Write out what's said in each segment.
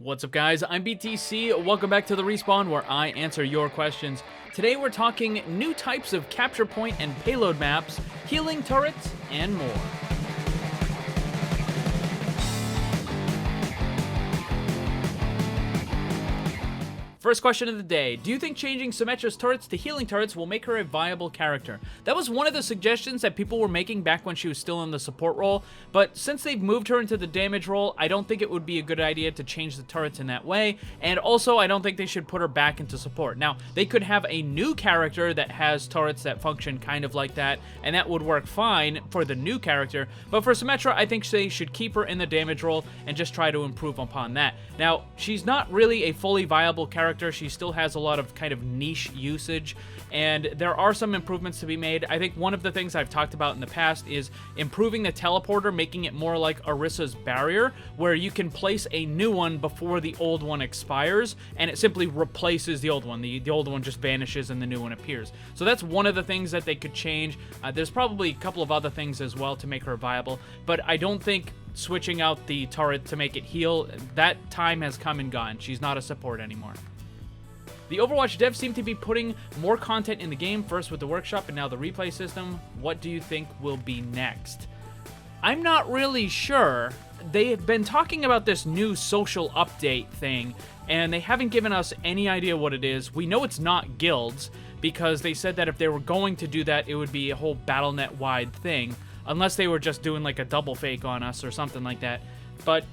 What's up, guys? I'm BTC. Welcome back to the Respawn, where I answer your questions. Today we're talking new types of capture point and payload maps, healing turrets, and more. First question of the day. Do you think changing Symmetra's turrets to healing turrets will make her a viable character? That was one of the suggestions that people were making back when she was still in the support role, but since they've moved her into the damage role, I don't think it would be a good idea to change the turrets in that way, and also I don't think they should put her back into support. Now, they could have a new character that has turrets that function kind of like that, and that would work fine for the new character, but for Symmetra, I think they should keep her in the damage role and just try to improve upon that. Now, she's not really a fully viable character. She still has a lot of kind of niche usage, and there are some improvements to be made. I think one of the things I've talked about in the past is improving the teleporter, making it more like Orissa's barrier, where you can place a new one before the old one expires, and it simply replaces the old one. The old one just vanishes and the new one appears. So that's one of the things that they could change. There's probably a couple of other things as well to make her viable, but I don't think switching out the turret to make it heal, that time has come and gone. She's not a support anymore. The Overwatch devs seem to be putting more content in the game, first with the workshop and now the replay system. What do you think will be next? I'm not really sure. They have been talking about this new social update thing, and they haven't given us any idea what it is. We know it's not guilds, because they said that if they were going to do that, it would be a whole BattleNet-wide thing, unless they were just doing like a double fake on us or something like that. But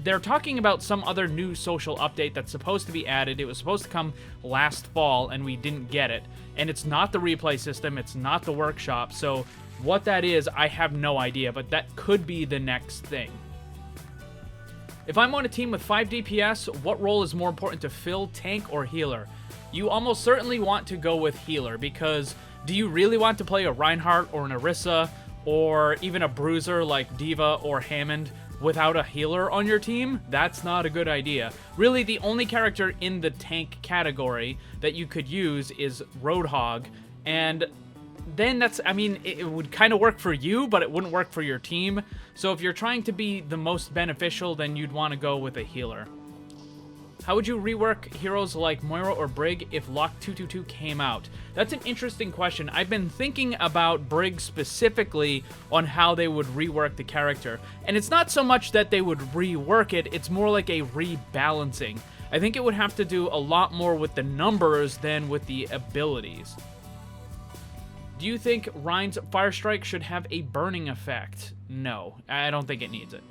they're talking about some other new social update that's supposed to be added. It was supposed to come last fall, and we didn't get it. And it's not the replay system, it's not the workshop, so what that is, I have no idea, but that could be the next thing. If I'm on a team with 5 DPS, what role is more important to fill, tank or healer? You almost certainly want to go with healer, because do you really want to play a Reinhardt or an Orisa, or even a bruiser like Diva or Hammond, without a healer on your team? That's not a good idea. Really, the only character in the tank category that you could use is Roadhog, and then that's, I mean, it would kind of work for you, but it wouldn't work for your team. So if you're trying to be the most beneficial, then you'd want to go with a healer. How would you rework heroes like Moira or Brig if Lock 222 came out? That's an interesting question. I've been thinking about Brig specifically on how they would rework the character. And it's not so much that they would rework it, it's more like a rebalancing. I think it would have to do a lot more with the numbers than with the abilities. Do you think Rein's Fire Strike should have a burning effect? No, I don't think it needs it.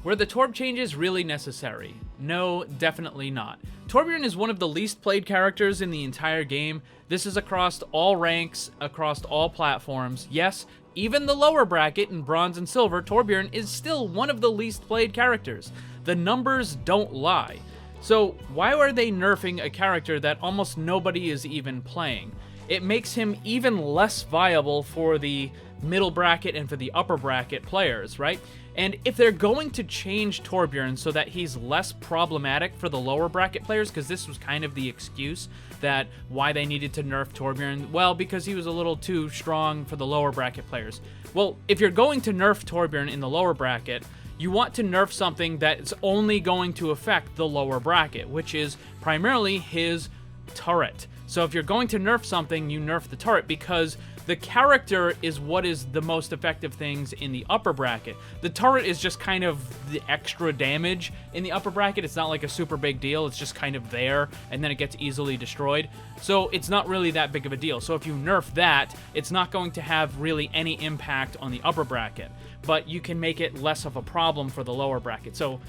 Were the Torb changes really necessary? No, definitely not. Torbjorn is one of the least played characters in the entire game. This is across all ranks, across all platforms. Yes, even the lower bracket in Bronze and Silver, Torbjorn is still one of the least played characters. The numbers don't lie. So why are they nerfing a character that almost nobody is even playing? It makes him even less viable for the middle bracket and for the upper bracket players, right? And if they're going to change Torbjorn so that he's less problematic for the lower bracket players, because this was kind of the excuse that why they needed to nerf Torbjorn, well, because he was a little too strong for the lower bracket players. Well, if you're going to nerf Torbjorn in the lower bracket, you want to nerf something that's only going to affect the lower bracket, which is primarily his turret. So if you're going to nerf something, you nerf the turret, because the character is what is the most effective things in the upper bracket. The turret is just kind of the extra damage in the upper bracket. It's not like a super big deal. It's just kind of there, and then it gets easily destroyed. So it's not really that big of a deal. So if you nerf that, it's not going to have really any impact on the upper bracket, but you can make it less of a problem for the lower bracket. So,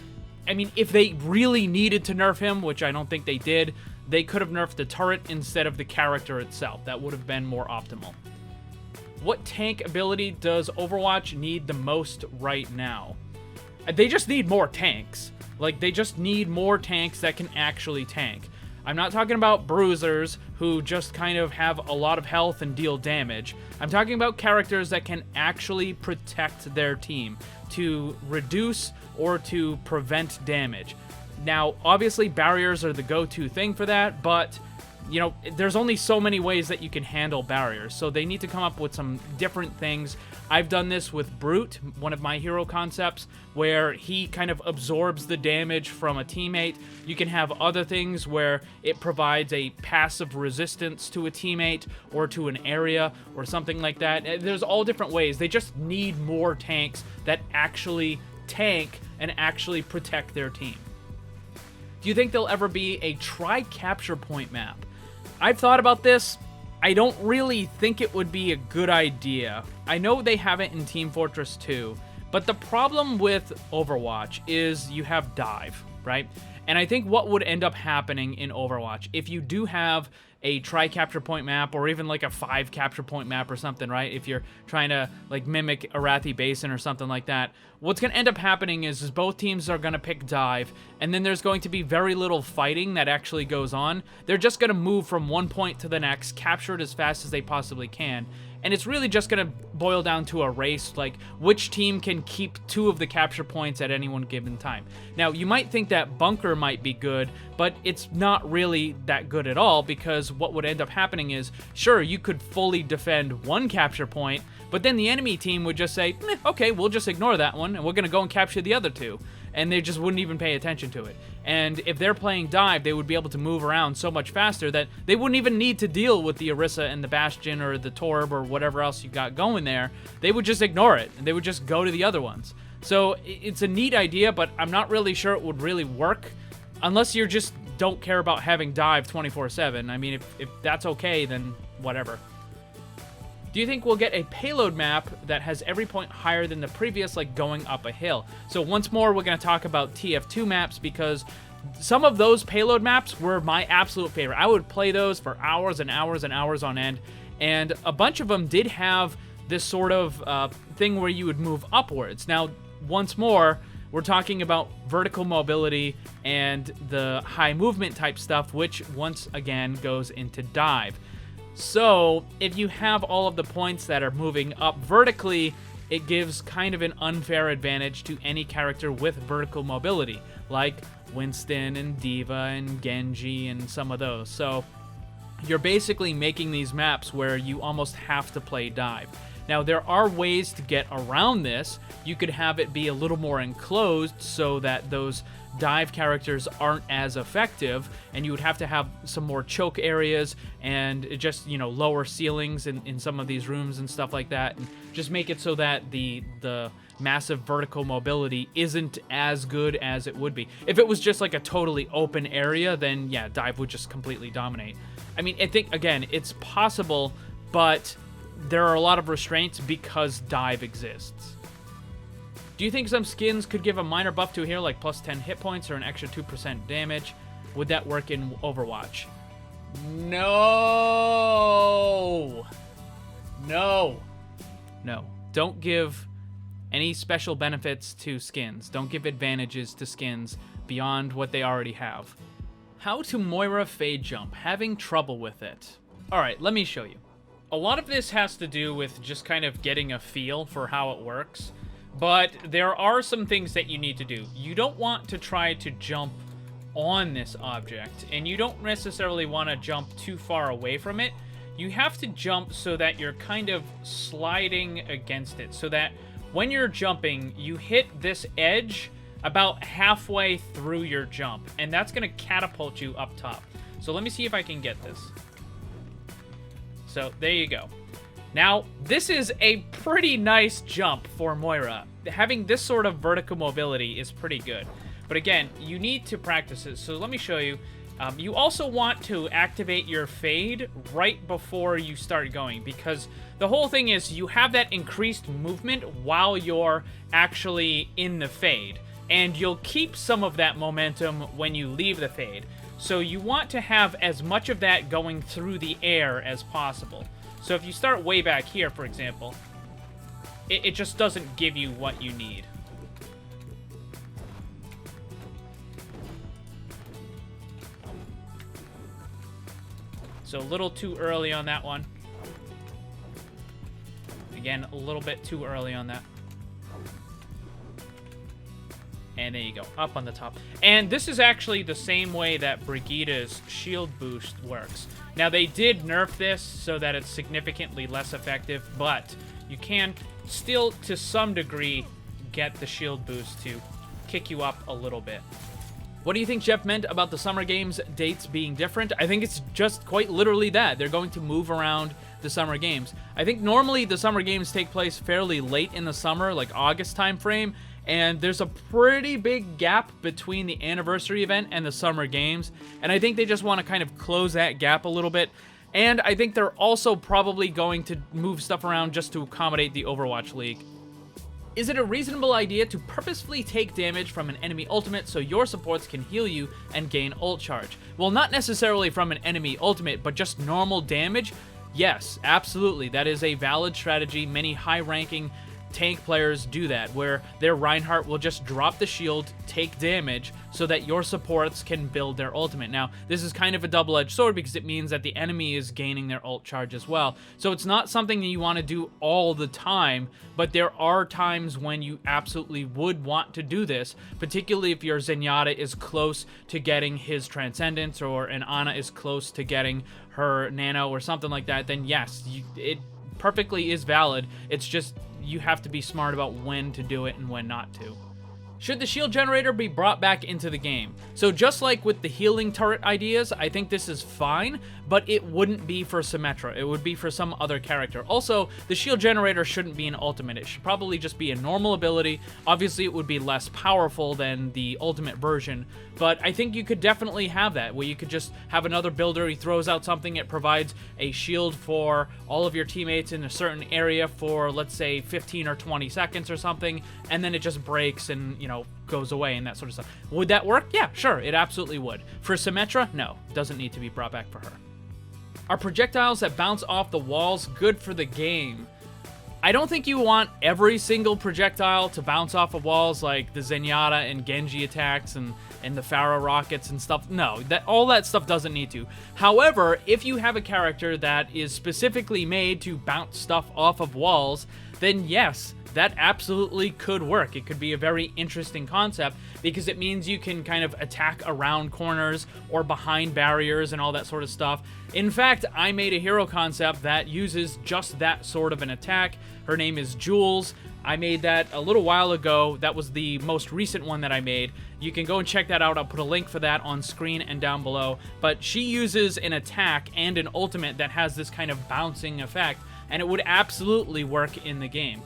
I mean, if they really needed to nerf him, which I don't think they did, they could have nerfed the turret instead of the character itself. That would have been more optimal. What tank ability does Overwatch need the most right now? They just need more tanks. Like, they just need more tanks that can actually tank. I'm not talking about bruisers who just kind of have a lot of health and deal damage. I'm talking about characters that can actually protect their team to reduce or to prevent damage. Now, obviously, barriers are the go-to thing for that, but you know, there's only so many ways that you can handle barriers, so they need to come up with some different things. I've done this with Brute, one of my hero concepts, where he kind of absorbs the damage from a teammate. You can have other things where it provides a passive resistance to a teammate or to an area or something like that. There's all different ways. They just need more tanks that actually tank and actually protect their team. Do you think there'll ever be a try-capture point map? I've thought about this. I don't really think it would be a good idea. I know they have it in Team Fortress 2, but the problem with Overwatch is you have dive, right? And I think what would end up happening in Overwatch, if you do have a try-capture point map or even like a 5-capture point map or something, right? If you're trying to like mimic Arathi Basin or something like that, what's going to end up happening is both teams are going to pick dive, and then there's going to be very little fighting that actually goes on. They're just going to move from one point to the next, capture it as fast as they possibly can, and it's really just going to boil down to a race, like which team can keep 2 of the capture points at any one given time. Now, you might think that bunker might be good, but it's not really that good at all, because what would end up happening is, sure, you could fully defend 1 capture point, but then the enemy team would just say, okay, we'll just ignore that one, and we're going to go and capture the other 2. And they just wouldn't even pay attention to it. And if they're playing dive, they would be able to move around so much faster that they wouldn't even need to deal with the Orisa and the Bastion or the Torb or whatever else you got going there. They would just ignore it, and they would just go to the other ones. So it's a neat idea, but I'm not really sure it would really work unless you just don't care about having dive 24/7. I mean, if that's okay, then whatever. Do you think we'll get a payload map that has every point higher than the previous, like going up a hill? So once more, we're going to talk about TF2 maps, because some of those payload maps were my absolute favorite. I would play those for hours and hours and hours on end, and a bunch of them did have this sort of thing where you would move upwards. Now, once more, we're talking about vertical mobility and the high movement type stuff, which once again goes into dive. So, if you have all of the points that are moving up vertically, it gives kind of an unfair advantage to any character with vertical mobility, like Winston and D.Va and Genji and some of those. So, you're basically making these maps where you almost have to play dive. Now, there are ways to get around this. You could have it be a little more enclosed so that those dive characters aren't as effective, and you would have to have some more choke areas and just, you know, lower ceilings in some of these rooms and stuff like that, and just make it so that the massive vertical mobility isn't as good as it would be. If it was just like a totally open area, then yeah, dive would just completely dominate. I mean, I think, again, it's possible, but there are a lot of restraints because dive exists. Do you think some skins could give a minor buff to a hero, like plus 10 hit points or an extra 2% damage? Would that work in Overwatch? No! No. No. Don't give any special benefits to skins. Don't give advantages to skins beyond what they already have. How to Moira Fade Jump. Having trouble with it. Alright, let me show you. A lot of this has to do with just kind of getting a feel for how it works. But there are some things that you need to do. You don't want to try to jump on this object, and you don't necessarily want to jump too far away from it. You have to jump so that you're kind of sliding against it, so that when you're jumping, you hit this edge about halfway through your jump, and that's going to catapult you up top. So let me see if I can get this. So there you go. Now, this is a pretty nice jump for Moira. Having this sort of vertical mobility is pretty good. But again, you need to practice it. So let me show you. You also want to activate your fade right before you start going, because the whole thing is you have that increased movement while you're actually in the fade, and you'll keep some of that momentum when you leave the fade. So you want to have as much of that going through the air as possible. So if you start way back here, for example, it just doesn't give you what you need. So a little too early on that one. Again, a little bit too early on that. And there you go, up on the top. And this is actually the same way that Brigida's shield boost works. Now, they did nerf this so that it's significantly less effective, but you can still, to some degree, get the shield boost to kick you up a little bit. What do you think Jeff meant about the Summer Games dates being different? I think it's just quite literally that. They're going to move around the Summer Games. I think normally the Summer Games take place fairly late in the summer, like August time frame, and there's a pretty big gap between the anniversary event and the Summer Games, and I think they just want to kind of close that gap a little bit. And I think they're also probably going to move stuff around just to accommodate the Overwatch League. Is it a reasonable idea to purposefully take damage from an enemy ultimate so your supports can heal you and gain ult charge? Well, not necessarily from an enemy ultimate, but just normal damage? Yes, absolutely. That is a valid strategy. Many high-ranking tank players do that, where their Reinhardt will just drop the shield, take damage, so that your supports can build their ultimate. Now, this is kind of a double-edged sword because it means that the enemy is gaining their ult charge as well. So it's not something that you want to do all the time, but there are times when you absolutely would want to do this, particularly if your Zenyatta is close to getting his Transcendence or an Ana is close to getting her Nano or something like that, then yes, it perfectly is valid. It's just you have to be smart about when to do it and when not to. Should the shield generator be brought back into the game? So just like with the healing turret ideas, I think this is fine, but it wouldn't be for Symmetra. It would be for some other character. Also, the shield generator shouldn't be an ultimate. It should probably just be a normal ability. Obviously, it would be less powerful than the ultimate version, but I think you could definitely have that, where you could just have another builder, he throws out something, it provides a shield for all of your teammates in a certain area for, let's say, 15 or 20 seconds or something, and then it just breaks and, you know, goes away and that sort of stuff. Would that work? Yeah, sure, it absolutely would. For Symmetra, no, doesn't need to be brought back for her. Are projectiles that bounce off the walls good for the game? I don't think you want every single projectile to bounce off of walls like the Zenyatta and Genji attacks and the Pharah rockets and stuff. No, all that stuff doesn't need to. However, if you have a character that is specifically made to bounce stuff off of walls, then yes, that absolutely could work. It could be a very interesting concept because it means you can kind of attack around corners or behind barriers and all that sort of stuff. In fact, I made a hero concept that uses just that sort of an attack. Her name is Jules. I made that a little while ago. That was the most recent one that I made. You can go and check that out. I'll put a link for that on screen and down below. But she uses an attack and an ultimate that has this kind of bouncing effect, and it would absolutely work in the game.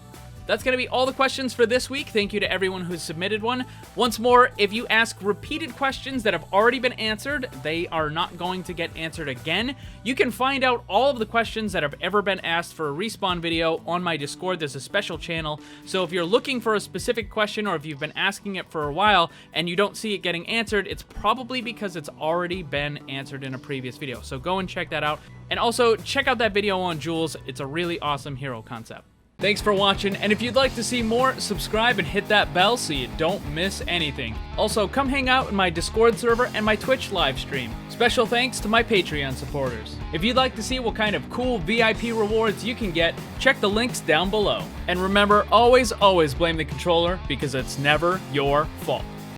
That's going to be all the questions for this week. Thank you to everyone who's submitted one. Once more, if you ask repeated questions that have already been answered, they are not going to get answered again. You can find out all of the questions that have ever been asked for a Respawn video on my Discord. There's a special channel. So if you're looking for a specific question or if you've been asking it for a while and you don't see it getting answered, it's probably because it's already been answered in a previous video. So go and check that out. And also, check out that video on Jules. It's a really awesome hero concept. Thanks for watching, and if you'd like to see more, subscribe and hit that bell so you don't miss anything. Also, come hang out in my Discord server and my Twitch live stream. Special thanks to my Patreon supporters. If you'd like to see what kind of cool VIP rewards you can get, check the links down below. And remember, always blame the controller because it's never your fault.